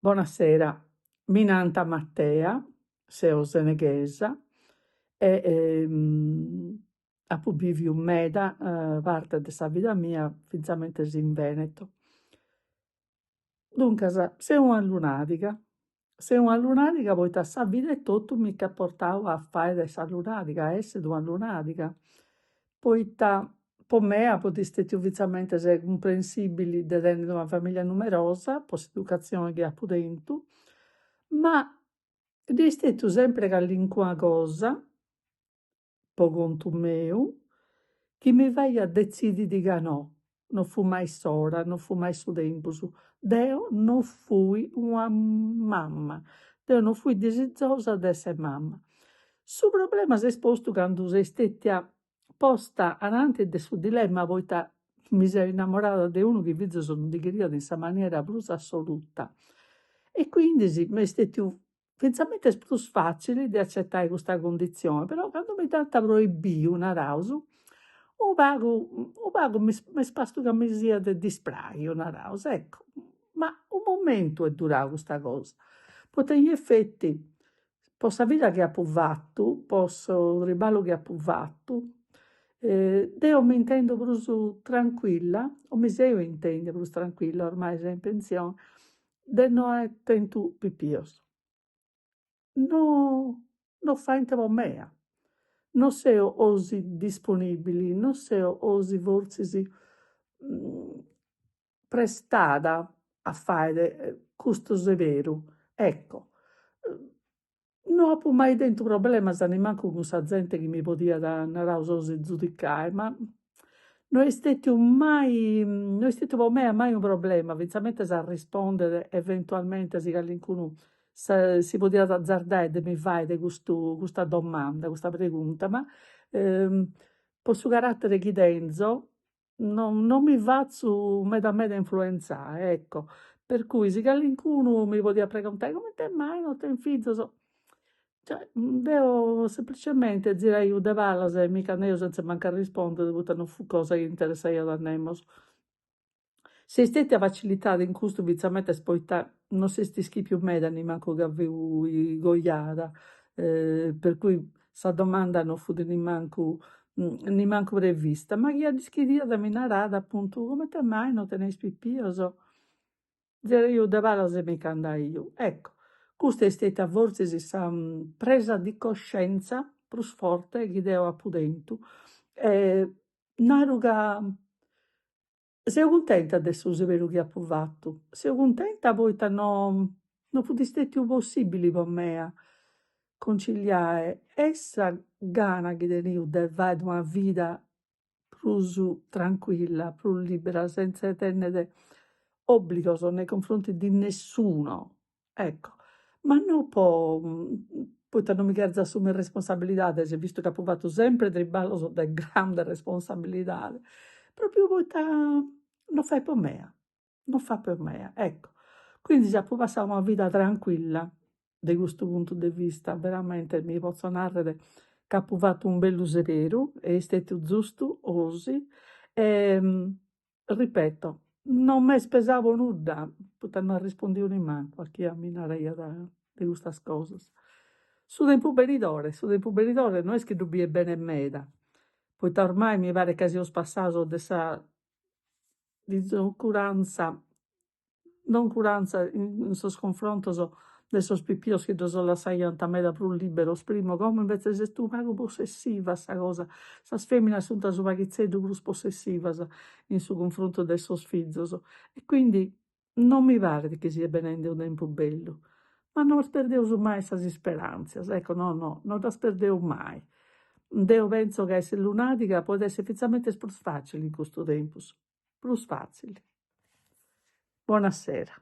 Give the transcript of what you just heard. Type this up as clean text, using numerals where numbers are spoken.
Buonasera, Minanta Mattea, seo seneghesa, e apu biviu meda parte de sa vida mia finzamente in Veneto. Duncas, seu una lunadica poita sa vida e totu m'iat portau a faere sa lunadica, a esse una lunadica, poita po mea pot istetiu finzamente cumprensibili de tenere una famiglia numerosa, po s'educazione chi apu tentu, ma nd'istetiu sempre callincuna cosa, po contu meu, chi mi faghiat dezzidiri ca no. Non fu mai s'ora, non fu mai su tempus. Deo non fui una mamma. Deo non fui desizosa de essere mamma. Su problema s'est postu candu sei stetia posta ananti de su dilemma, poita mi seu innamorada de unu chi finzas non ndi cheriat in sa maniera prus assoluta. E quindi m'est stetiu finzamente prus facili de accettai custa condizione, però candu mi t'ant proibiu, naraus, u pagu m'est pastu ca mi siat dispraiu, naraus, ecco. Ma un momentu est durau custa cosa, poita in effetti po sa vida chi apu fattu, po su traballu chi apu fattu, deo m'intendo prus tranquilla, o mi seu intende prus tranquilla, ormai seu in pensione, de no aer tentu pipios. No fainte po mea. Non seo osi disponibili, non seo osi fortzis prestada a faere custu severu. Ecco, no apu mai tentu problemas nemmancu cun sa zente chi mi podiat, naraus, osi giudicare, ma no est stetiu mai, no est stetiu po mea mai un problema, finzamente a rispondere eventualmente si callincunu si podiat azzardare de mi faede custa domanda, custa pregunta, ma po su carattere chi tenzo non mi fatzu meda meda influenzare, ecco. Per cui si callincunu mi podiat preguntare: «Come te mai non ten fizos?» Cioè, deo semplicemente zeraiu de balas e mica neo senza mancare rispondere, poita non fu cosa chi interessaiat a nemos. Sei stetia facilitade in custu finzamente poita non s'est ischipiu meda nemmancu ca fiu goiada, per cui sa domanda non fut nemmancu prevista, ma chi schidiat mi narat appuntu: «Come te mai non teneis pipios?» Zeraiu de balas e mica andaiu. Ecco, custa est stetia fortzis sa presa di coscienza prus forte chi deo apu tentu, naru ca seu cuntenta de su severu chi apu fattu, seu cuntenta poita non fut istetiu possibili po mea conciliare e sa gana chi teniu de fae una vida prus tranquilla, prus libera, senza tennere obbligos nei confronti di nessuno, ecco. Ma non poita non mi cherzo assumere responsabilidades, visto che apu fattu sempre triballos de grande responsabilidade, propriu poita non fait po mea, non fa per mea, ecco. Quindi apu passau una vida tranquilla de custu puntu de vista, veramente mi pozzo narrere c'apu fattu un bellu severu, est stetiu giustu, osi, ripeto, non m'est pesadu nudda, poita non rispondiu nemmancu a chie mi naraiat de custas cosas. Su tempus benidore no est chi ddu bie bene meda, poita ormai mi paret ca seus passados de sa curanza, non curanza in sos confrontos de sos pipios chi ddus lassaiant meda prus liberos primo, como invece est unu pagu possessiva sa cosa. Sas feminas sunt su paghizeddu prus possessivas in su confrontu de sos fizos, e quindi non mi paret chi siet benende unu tempus bellu, ma non perdeus mai sas isperanzias, ecco, no, non las perdeu mai. Deo penso ca essere lunadica poit esser finzamente prus facili in custu tempus, prus facili. Buonasera.